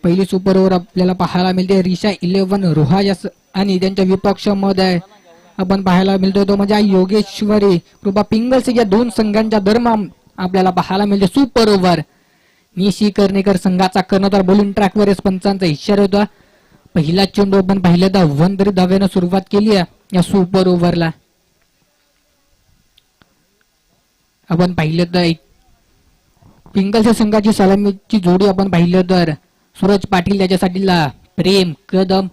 पहिली super over आपल्याला पाहायला मिळते रिशा 11 रोहायस आणि त्यांच्या विपक्षामध्ये आपण पाहायला मिळतो तो म्हणजे योगेश्वरी कृपा पिंगल्स या दोन संघांच्या दरम्यान आपल्याला पाहायला मिळते सुपर ओव्हर. निशी कर्णेकर संघाचा कर्णधार बॉलिंग ट्रॅकवर पंचांचा इशारा होता. पहिला चेंडू आपण पाहिलं तर 1 धाव्यानं सुरुवात केली आहे या सुपर ओव्हरला. आपण पाहिलं तर पिंगलच्या संघाची सलामीची जोडी आपण पाहिलं तर सूरज पाटील त्याच्यासाठी प्रेम कदम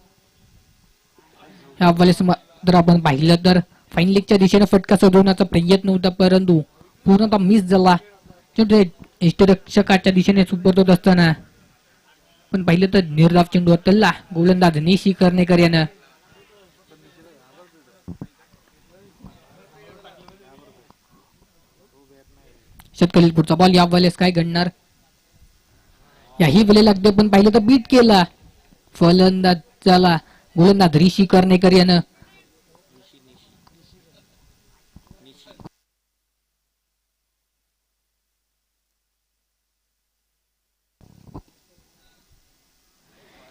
जर आपण पाहिलं तर फाईनलिकच्या दिशेने फटका सोडवण्याचा प्रयत्न होता परंतु पूर्णतः मिस झाला. यष्टिरक्षकाच्या दिशेने सुपर होत असताना पण पाहिलं तर निर्धाव चेंडू हल्ला गोलंदाज निशी कर्णेकर यानं. शेतकरी पुढचा बॉल या वेळेस काय घडणार याही वेळेला अगदी पण पाहिलं तर बीट केला फलंदाजाला गोलंदाज ऋषी कर्णेकर यानं.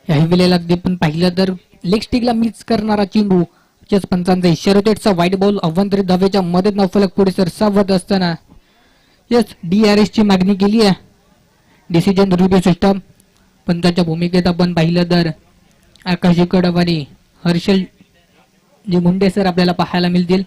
याही वेळेला अगदी पण पाहिलं तर लेग स्टिकला मिस करणारा चेंडू पंचांचा इशारा वाईट बॉल 29 धावेच्या मध्ये नौफलक पुढे सरसावत असताना यस DRS ची मागणी केली आहे डिसिजन रिव्ह्यू सिस्टम. पंचांच्या भूमिकेत आपण पाहिलं तर आकाशी कडवानी हर्षल जे मुंडे सर आपल्याला पाहायला मिळतील.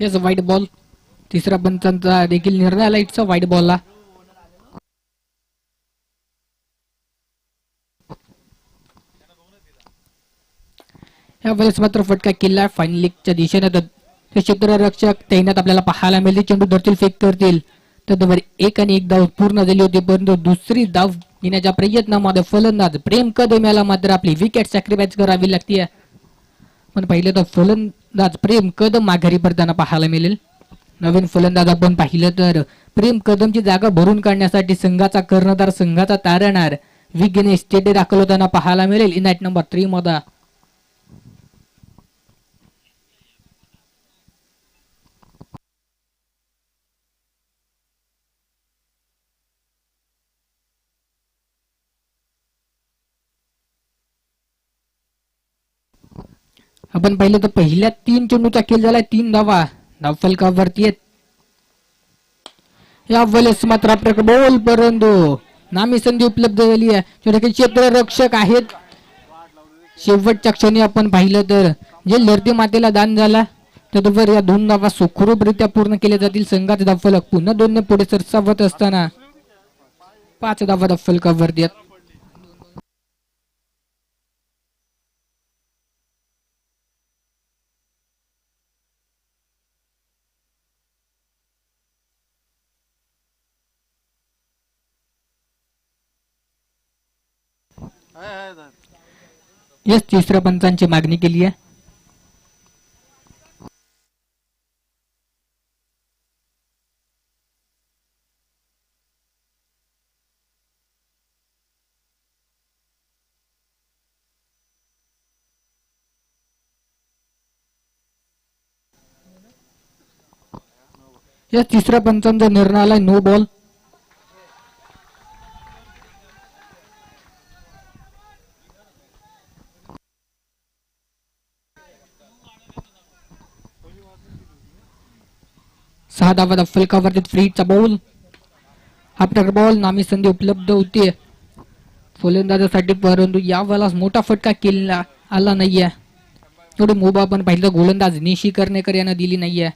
हेच व्हाईट बॉल तिसरा पंचांचा देखील निर्णय आला इट्स व्हाईट बॉलला. या वेळेस मात्र फटका केला फायनलिकच्या दिशेने ते क्षेत्ररक्षक तैनात आपल्याला पाहायला मिळते. चेंडू धरतील फेक करतील तर 1 आणि 1 धाव पूर्ण झाली होती परंतु दुसरी धाव घेण्याच्या प्रयत्नामध्ये फलंदाज प्रेम कदम याला मात्र आपली विकेट सॅक्रिफाईस करावी लागते. पण पहिले तर फलंदाज प्रेम कदम माघारी पडताना पाहायला मिळेल. नवीन फलंदाज आपण पाहिलं तर प्रेम कदमची जागा भरून काढण्यासाठी संघाचा कर्णधार संघाचा तारणहार विघ्नेश चेटे दाखल होताना पाहायला मिळेल इन ॲट नंबर 3 मध्ये. आपण पाहिलं तर पहिल्या 3 चेंडूचा खेळ झालाय 3 धावा धावफलकावरती आहेत. या वेळेस मात्र आपल्याकडे बॉल परंतु नामी संधी उपलब्ध झाली आहे. क्षेत्ररक्षक आहेत शेवटच्या क्षणी आपण पाहिलं तर जे लढती मातेला दान झाला त्यावर या 2 धावा सुखरूपरित्या पूर्ण केल्या जातील. संघाचे धावफलक पुन्हा 2 ने पुढे सरसावत असताना 5 धावा धावफलकावरती आहेत. यस तिसऱ्या पंचांची मागणी केली आहे. या तिसऱ्या पंचांचा निर्णय आलाय नो बॉल. सहा धावा फलकावरती फ्रीचा बॉल आपल्याकडे बॉल नामी संधी उपलब्ध होती फलंदाजासाठी परंतु या वेळेला मोठा फटका केला आला नाहीये. थोडी मोबा पण पाहिलं गोलंदाज निशी कर्णेकर यांना दिली नाहीये.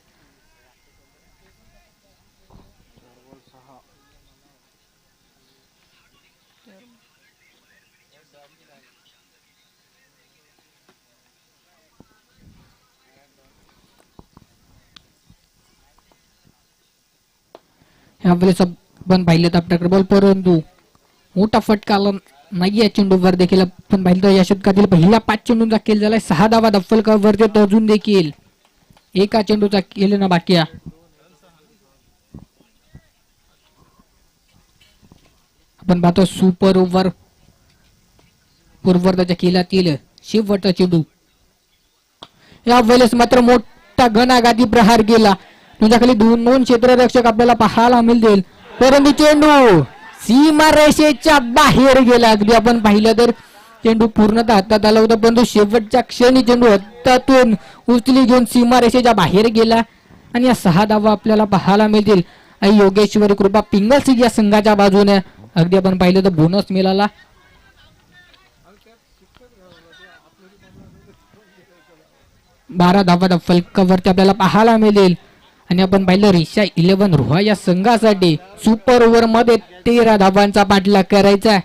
यावेळेस आपण पाहिलं तर आपल्याकडे बॉल, परंतु मोठा फटका आला नाही या चेंडूवर देखील. आपण पाहिलं या शतकातील पहिला 5 चेंडूंचा खेळ झालाय. 6 धावा दफलकावरती अजून देखील एका चेंडूचा खेळ ना बाकी आहे. आपण पाहतो सुपर ओव्हर पूर्वर्धाच्या खेळातील शेवटचा चेंडू. या वेळेस मात्र मोठा घणाघाती प्रहार केला. तुझ्याखाली दोन क्षेत्ररक्षक आपल्याला पाहायला मिळतील, परंतु चेंडू सीमारेषेच्या बाहेर गेला. अगदी आपण पाहिलं तर चेंडू पूर्णतः हातात आला होता, परंतु शेवटच्या क्षणी चेंडू हातातून उचली घेऊन सीमारेषेच्या बाहेर गेला आणि या 6 धावा आपल्याला पाहायला मिळतील योगेश्वरी कृपा पिंगल्स या संघाच्या बाजूने. अगदी आपण पाहिलं तर बोनस मिळाला. बारा धावा फलकावरती आपल्याला पाहायला मिळेल. आणि आपण पाहिलं रिषा 11 रोहा या संघासाठी सुपर ओव्हर मध्ये 13 धावांचा पाठलाग करायचा.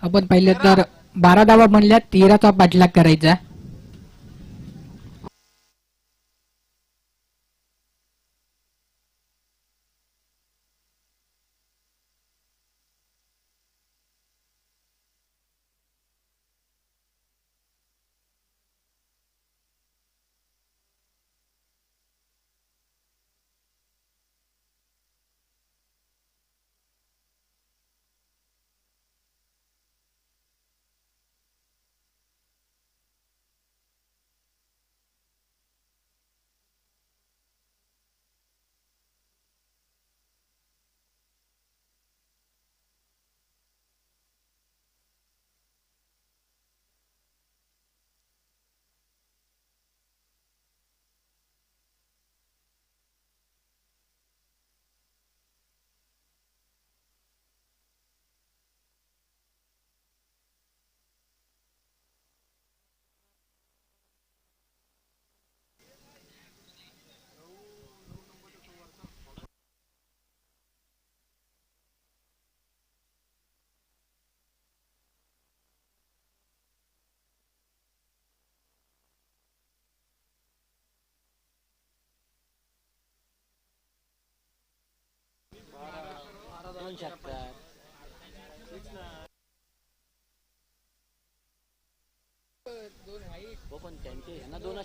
आपण पाहिलं तर 12 धावा म्हणल्या 13चा पाठलाग करायचा.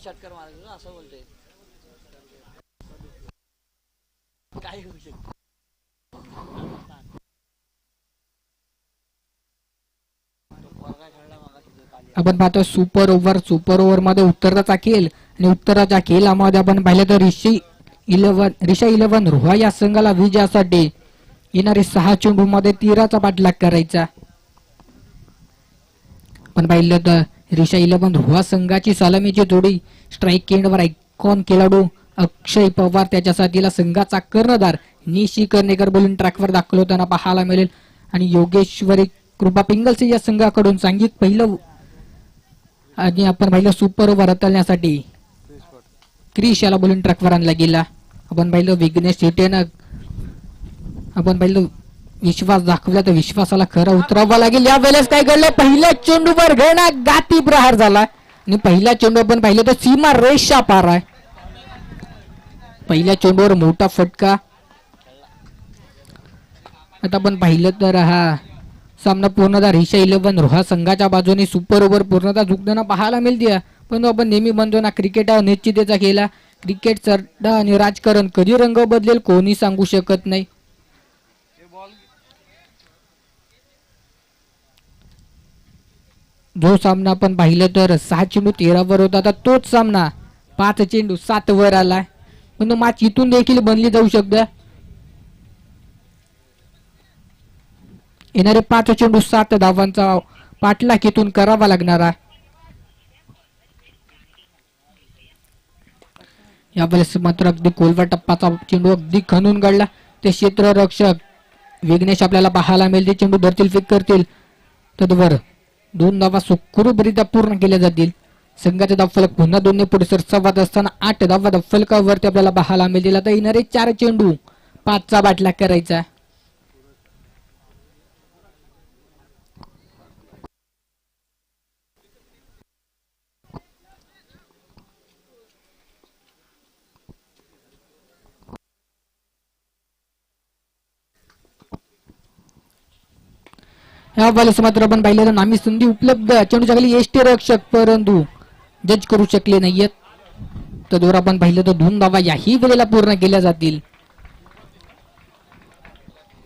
षटकार मारायचं ना असं बोलतोय. काय होऊ शकत. आपण पाहतो सुपर ओव्हर मध्ये उत्तराचा खेळ आणि उत्तराच्या खेळामध्ये आपण पाहिलं तर रिषा 11 रोहा या संघाला विजयासाठी येणारे 6 चेंडू मध्ये 13चा पाठलाग करायचा. आपण पाहिलं तर रिषा 11 रोहा संघाची सलामीची जोडी स्ट्राईक एंडवर आयकॉन खेळाडू अक्षय पवार त्याच्या साथीला संघाचा कर्णधार निशी कर्णेकर बोलून ट्रॅकवर दाखल होताना पाहायला मिळेल. आणि योगेश्वरी कृपा पिंगल्स या संघाकडून सांघिक पहिलं आणि आपण पाहिलं सुपर ओव्हर हाताळण्यासाठी क्रिश याला बोलून ट्रॅकवर आणला गेला. आपण पाहिलं विघ्नेश शेटेनं आपण पाहिलं विश्वास दाखवला तर विश्वासाला खरं उतरावा लागेल. या वेळेस काय घडलं, पहिल्या चेंडूवर घणाघाती प्रहार झाला आणि पहिल्या चेंडू आपण पाहिलं तर सीमा रेषा पार आहे. पहिल्या चेंडूवर मोठा फटका. आता आपण पाहिलं तर हा सामना पूर्णतः रिषा 11 रोहा संघाच्या बाजूने सुपर ओव्हर पूर्णतः झुकताना पाहायला मिळते. पण आपण नेहमी म्हणतो ना, क्रिकेट हा निश्चिततेचा खेळ. क्रिकेट चढा आणि राजकारण कधी रंग बदलेल कोणी सांगू शकत नाही. जो सामना आपण पाहिलं तर 6 चेंडू 13 वर होता, आता तोच सामना 5 चेंडू 7 वर आलाय. पण मॅच इथून देखील बनली जाऊ शकते. येणारे 5 चेंडू 7 धावांचा पाठलाग इथून करावा लागणार आहे. यावेळेस मात्र अगदी कोलवा टप्पाचा चेंडू अगदी खणून काढला. ते क्षेत्ररक्षक विघ्नेश आपल्याला पाहायला मिळते. चेंडू धरतील, फेक करतील. तद्वर 2 धावा सुखरूपरित्या पूर्ण केल्या जातील. संघाचा धावफलक पुन्हा 2 ने पुढे सरसावत असताना 8 धावा धावफलकावरती आपल्याला पाहायला मिळतील. आता येणारे 4 चेंडू 5चा बाटला करायचा. ह्या वेळेस मात्र आपण पाहिलं नामी संधी उपलब्ध. चेंडूच्या खाली यष्टी रक्षक परंतु जज करू शकले नाहीयेत. तद्वर आपण पाहिलं तर 2 धावा याही वेळेला पूर्ण केल्या जातील.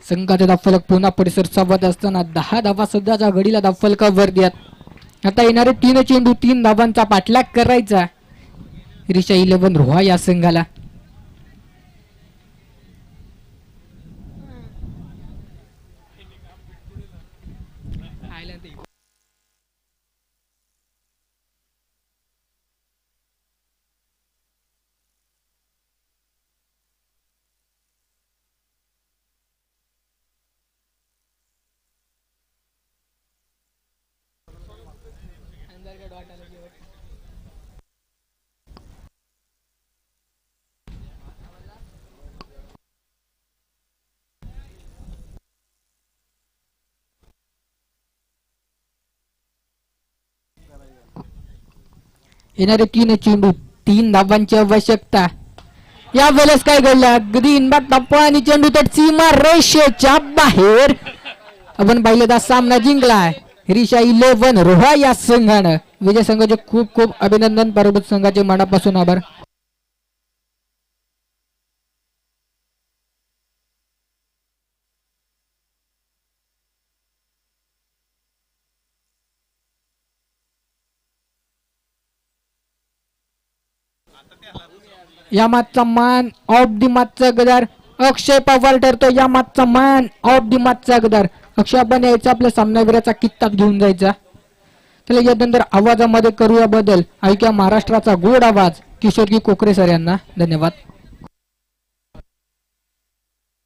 संघाचा धावफलक पुन्हा परिसर सावध असताना 10 धावा सध्याच्या घडीला धावफलकावर द्यात. आता येणारे 3 चेंडू 3 धावांचा पाठलाग करायचा. रिषा 11 रोहा या संघाला. येणारे 3 चेंडू 3 धावांची आवश्यकता. या वेळेस काय घडलं, अगदी इनबाद टप्पा आणि चेंडू तर सीमा रेषेच्या बाहेर. आपण पाहिलं तर सामना जिंकलाय रिषा 11 रोहा या संघानं. विजय संघाचे खूप खूप अभिनंदन. परभूत संघाचे मनापासून आभार. या मागचा मान ऑफ दी मागचा गदार अक्षय पवार ठरतो. या मागचा मान ऑफ दी मागचा गदार अक्षय आपण यायचा आपल्या सामनावीराचा कित्ता घेऊन जायचा. चला यानंतर आवाजामध्ये करूया बदल. ऐकूया महाराष्ट्राचा गोड आवाज किशोरजी कोकरे सर यांना. धन्यवाद.